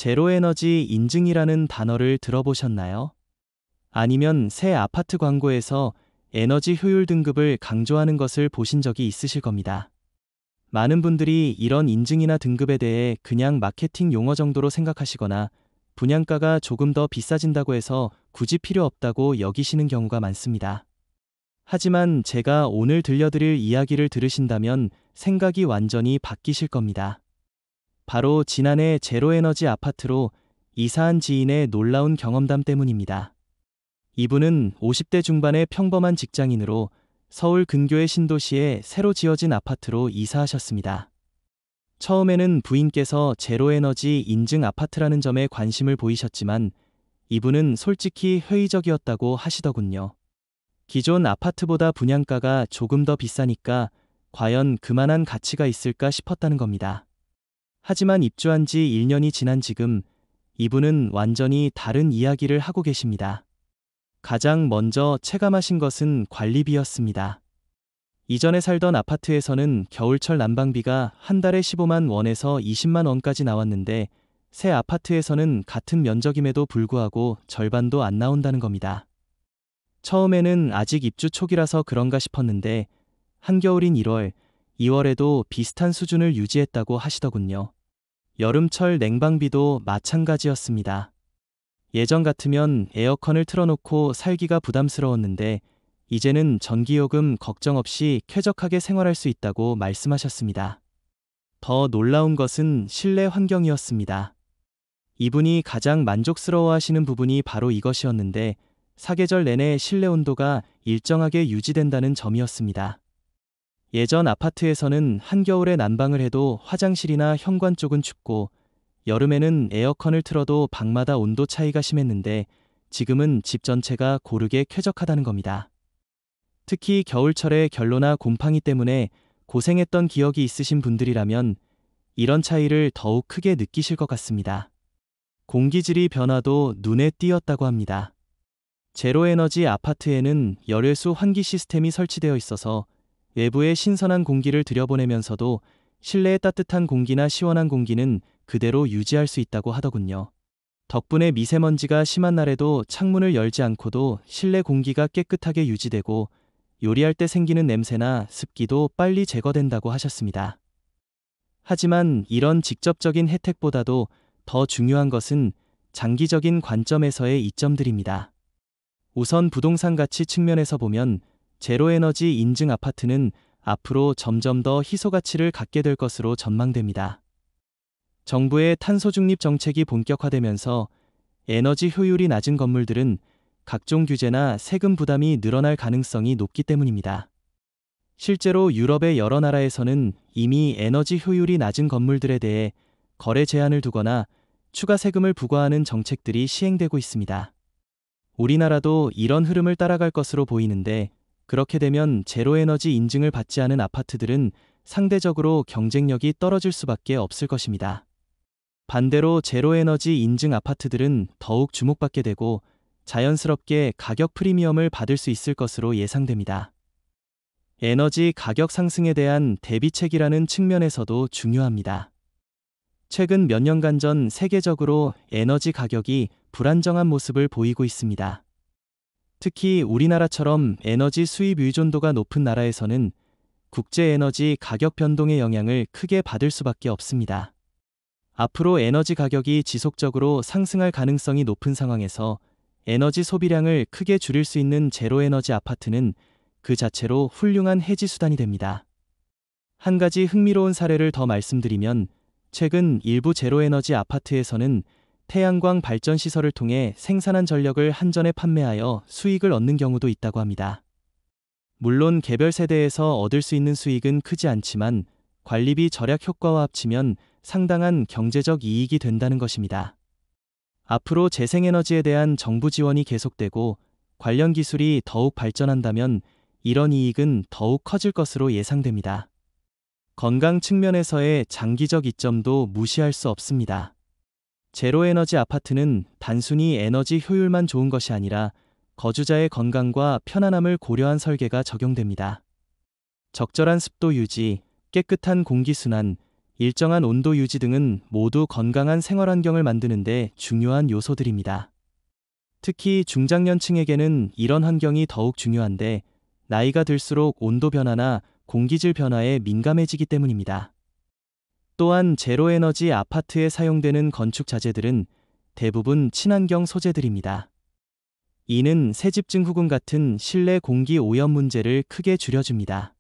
제로에너지 인증이라는 단어를 들어보셨나요? 아니면 새 아파트 광고에서 에너지 효율 등급을 강조하는 것을 보신 적이 있으실 겁니다. 많은 분들이 이런 인증이나 등급에 대해 그냥 마케팅 용어 정도로 생각하시거나 분양가가 조금 더 비싸진다고 해서 굳이 필요 없다고 여기시는 경우가 많습니다. 하지만 제가 오늘 들려드릴 이야기를 들으신다면 생각이 완전히 바뀌실 겁니다. 바로 지난해 제로에너지 아파트로 이사한 지인의 놀라운 경험담 때문입니다. 이분은 50대 중반의 평범한 직장인으로 서울 근교의 신도시에 새로 지어진 아파트로 이사하셨습니다. 처음에는 부인께서 제로에너지 인증 아파트라는 점에 관심을 보이셨지만 이분은 솔직히 회의적이었다고 하시더군요. 기존 아파트보다 분양가가 조금 더 비싸니까 과연 그만한 가치가 있을까 싶었다는 겁니다. 하지만 입주한 지 1년이 지난 지금 이분은 완전히 다른 이야기를 하고 계십니다. 가장 먼저 체감하신 것은 관리비였습니다. 이전에 살던 아파트에서는 겨울철 난방비가 한 달에 15만 원에서 20만 원까지 나왔는데 새 아파트에서는 같은 면적임에도 불구하고 절반도 안 나온다는 겁니다. 처음에는 아직 입주 초기라서 그런가 싶었는데 한겨울인 1월, 2월에도 비슷한 수준을 유지했다고 하시더군요. 여름철 냉방비도 마찬가지였습니다. 예전 같으면 에어컨을 틀어놓고 살기가 부담스러웠는데 이제는 전기요금 걱정 없이 쾌적하게 생활할 수 있다고 말씀하셨습니다. 더 놀라운 것은 실내 환경이었습니다. 이분이 가장 만족스러워하시는 부분이 바로 이것이었는데 사계절 내내 실내 온도가 일정하게 유지된다는 점이었습니다. 예전 아파트에서는 한겨울에 난방을 해도 화장실이나 현관 쪽은 춥고 여름에는 에어컨을 틀어도 방마다 온도 차이가 심했는데 지금은 집 전체가 고르게 쾌적하다는 겁니다. 특히 겨울철에 결로나 곰팡이 때문에 고생했던 기억이 있으신 분들이라면 이런 차이를 더욱 크게 느끼실 것 같습니다. 공기질이 변화도 눈에 띄었다고 합니다. 제로에너지 아파트에는 열외수 환기 시스템이 설치되어 있어서 외부의 신선한 공기를 들여보내면서도 실내의 따뜻한 공기나 시원한 공기는 그대로 유지할 수 있다고 하더군요. 덕분에 미세먼지가 심한 날에도 창문을 열지 않고도 실내 공기가 깨끗하게 유지되고 요리할 때 생기는 냄새나 습기도 빨리 제거된다고 하셨습니다. 하지만 이런 직접적인 혜택보다도 더 중요한 것은 장기적인 관점에서의 이점들입니다. 우선 부동산 가치 측면에서 보면 제로에너지 인증 아파트는 앞으로 점점 더 희소 가치를 갖게 될 것으로 전망됩니다. 정부의 탄소 중립 정책이 본격화되면서 에너지 효율이 낮은 건물들은 각종 규제나 세금 부담이 늘어날 가능성이 높기 때문입니다. 실제로 유럽의 여러 나라에서는 이미 에너지 효율이 낮은 건물들에 대해 거래 제한을 두거나 추가 세금을 부과하는 정책들이 시행되고 있습니다. 우리나라도 이런 흐름을 따라갈 것으로 보이는데 그렇게 되면 제로에너지 인증을 받지 않은 아파트들은 상대적으로 경쟁력이 떨어질 수밖에 없을 것입니다. 반대로 제로에너지 인증 아파트들은 더욱 주목받게 되고 자연스럽게 가격 프리미엄을 받을 수 있을 것으로 예상됩니다. 에너지 가격 상승에 대한 대비책이라는 측면에서도 중요합니다. 최근 몇 년간 전 세계적으로 에너지 가격이 불안정한 모습을 보이고 있습니다. 특히 우리나라처럼 에너지 수입 의존도가 높은 나라에서는 국제 에너지 가격 변동의 영향을 크게 받을 수밖에 없습니다. 앞으로 에너지 가격이 지속적으로 상승할 가능성이 높은 상황에서 에너지 소비량을 크게 줄일 수 있는 제로에너지 아파트는 그 자체로 훌륭한 해지 수단이 됩니다. 한 가지 흥미로운 사례를 더 말씀드리면 최근 일부 제로에너지 아파트에서는 태양광 발전 시설을 통해 생산한 전력을 한전에 판매하여 수익을 얻는 경우도 있다고 합니다. 물론 개별 세대에서 얻을 수 있는 수익은 크지 않지만 관리비 절약 효과와 합치면 상당한 경제적 이익이 된다는 것입니다. 앞으로 재생에너지에 대한 정부 지원이 계속되고 관련 기술이 더욱 발전한다면 이런 이익은 더욱 커질 것으로 예상됩니다. 건강 측면에서의 장기적 이점도 무시할 수 없습니다. 제로에너지 아파트는 단순히 에너지 효율만 좋은 것이 아니라 거주자의 건강과 편안함을 고려한 설계가 적용됩니다. 적절한 습도 유지, 깨끗한 공기순환, 일정한 온도 유지 등은 모두 건강한 생활 환경을 만드는 데 중요한 요소들입니다. 특히 중장년층에게는 이런 환경이 더욱 중요한데, 나이가 들수록 온도 변화나 공기질 변화에 민감해지기 때문입니다. 또한 제로에너지 아파트에 사용되는 건축 자재들은 대부분 친환경 소재들입니다. 이는 새집 증후군 같은 실내 공기 오염 문제를 크게 줄여줍니다.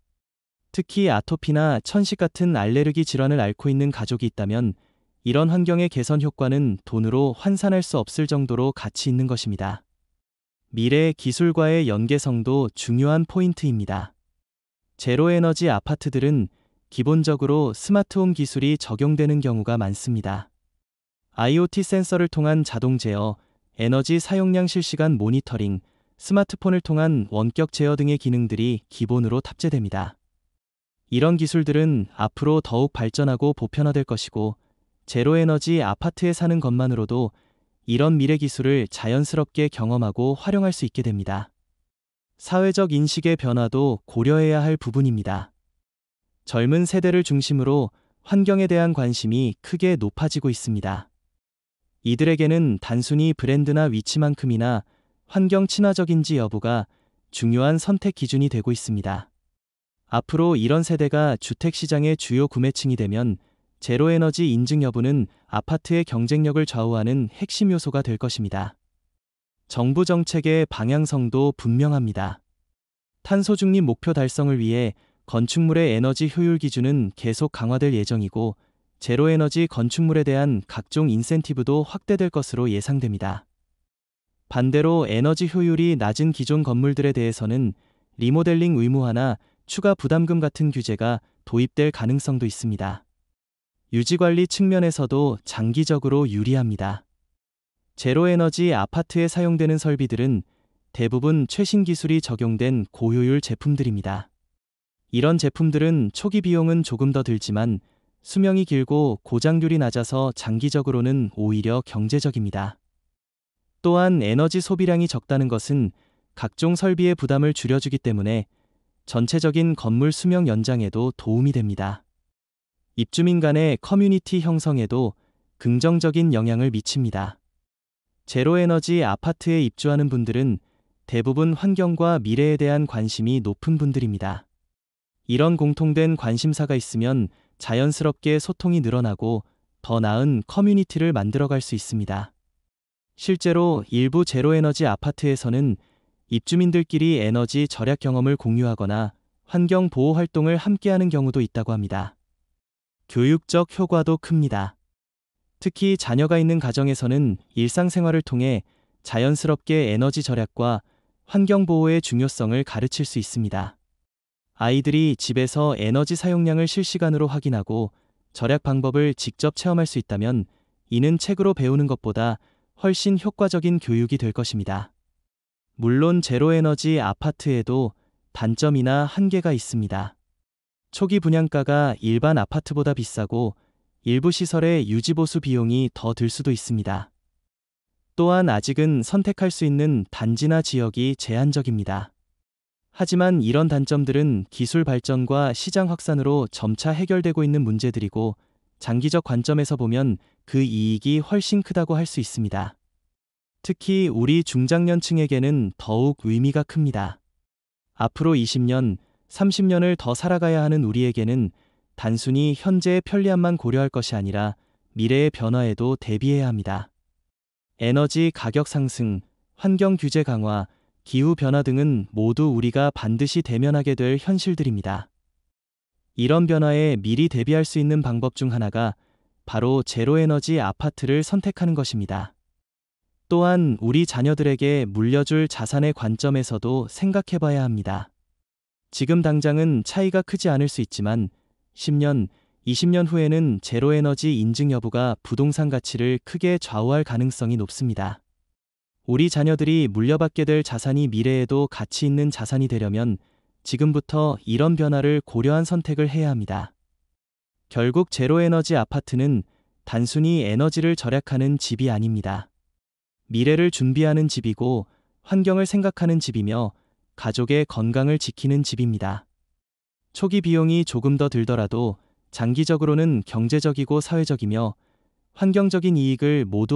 특히 아토피나 천식 같은 알레르기 질환을 앓고 있는 가족이 있다면 이런 환경의 개선 효과는 돈으로 환산할 수 없을 정도로 가치 있는 것입니다. 미래 기술과의 연계성도 중요한 포인트입니다. 제로에너지 아파트들은 기본적으로 스마트홈 기술이 적용되는 경우가 많습니다. IoT 센서를 통한 자동 제어, 에너지 사용량 실시간 모니터링, 스마트폰을 통한 원격 제어 등의 기능들이 기본으로 탑재됩니다. 이런 기술들은 앞으로 더욱 발전하고 보편화될 것이고, 제로에너지 아파트에 사는 것만으로도 이런 미래 기술을 자연스럽게 경험하고 활용할 수 있게 됩니다. 사회적 인식의 변화도 고려해야 할 부분입니다. 젊은 세대를 중심으로 환경에 대한 관심이 크게 높아지고 있습니다. 이들에게는 단순히 브랜드나 위치만큼이나 환경 친화적인지 여부가 중요한 선택 기준이 되고 있습니다. 앞으로 이런 세대가 주택시장의 주요 구매층이 되면 제로에너지 인증 여부는 아파트의 경쟁력을 좌우하는 핵심 요소가 될 것입니다. 정부 정책의 방향성도 분명합니다. 탄소 중립 목표 달성을 위해 건축물의 에너지 효율 기준은 계속 강화될 예정이고, 제로에너지 건축물에 대한 각종 인센티브도 확대될 것으로 예상됩니다. 반대로 에너지 효율이 낮은 기존 건물들에 대해서는 리모델링 의무화나 추가 부담금 같은 규제가 도입될 가능성도 있습니다. 유지관리 측면에서도 장기적으로 유리합니다. 제로에너지 아파트에 사용되는 설비들은 대부분 최신 기술이 적용된 고효율 제품들입니다. 이런 제품들은 초기 비용은 조금 더 들지만 수명이 길고 고장률이 낮아서 장기적으로는 오히려 경제적입니다. 또한 에너지 소비량이 적다는 것은 각종 설비의 부담을 줄여주기 때문에 전체적인 건물 수명 연장에도 도움이 됩니다. 입주민 간의 커뮤니티 형성에도 긍정적인 영향을 미칩니다. 제로에너지 아파트에 입주하는 분들은 대부분 환경과 미래에 대한 관심이 높은 분들입니다. 이런 공통된 관심사가 있으면 자연스럽게 소통이 늘어나고 더 나은 커뮤니티를 만들어갈 수 있습니다. 실제로 일부 제로에너지 아파트에서는 입주민들끼리 에너지 절약 경험을 공유하거나 환경 보호 활동을 함께하는 경우도 있다고 합니다. 교육적 효과도 큽니다. 특히 자녀가 있는 가정에서는 일상생활을 통해 자연스럽게 에너지 절약과 환경 보호의 중요성을 가르칠 수 있습니다. 아이들이 집에서 에너지 사용량을 실시간으로 확인하고 절약 방법을 직접 체험할 수 있다면 이는 책으로 배우는 것보다 훨씬 효과적인 교육이 될 것입니다. 물론 제로에너지 아파트에도 단점이나 한계가 있습니다. 초기 분양가가 일반 아파트보다 비싸고 일부 시설의 유지보수 비용이 더 들 수도 있습니다. 또한 아직은 선택할 수 있는 단지나 지역이 제한적입니다. 하지만 이런 단점들은 기술 발전과 시장 확산으로 점차 해결되고 있는 문제들이고, 장기적 관점에서 보면 그 이익이 훨씬 크다고 할 수 있습니다. 특히 우리 중장년층에게는 더욱 의미가 큽니다. 앞으로 20년, 30년을 더 살아가야 하는 우리에게는 단순히 현재의 편리함만 고려할 것이 아니라 미래의 변화에도 대비해야 합니다. 에너지 가격 상승, 환경 규제 강화, 기후 변화 등은 모두 우리가 반드시 대면하게 될 현실들입니다. 이런 변화에 미리 대비할 수 있는 방법 중 하나가 바로 제로에너지 아파트를 선택하는 것입니다. 또한 우리 자녀들에게 물려줄 자산의 관점에서도 생각해봐야 합니다. 지금 당장은 차이가 크지 않을 수 있지만 10년, 20년 후에는 제로에너지 인증 여부가 부동산 가치를 크게 좌우할 가능성이 높습니다. 우리 자녀들이 물려받게 될 자산이 미래에도 가치 있는 자산이 되려면 지금부터 이런 변화를 고려한 선택을 해야 합니다. 결국 제로에너지 아파트는 단순히 에너지를 절약하는 집이 아닙니다. 미래를 준비하는 집이고 환경을 생각하는 집이며 가족의 건강을 지키는 집입니다. 초기 비용이 조금 더 들더라도 장기적으로는 경제적이고 사회적이며 환경적인 이익을 모두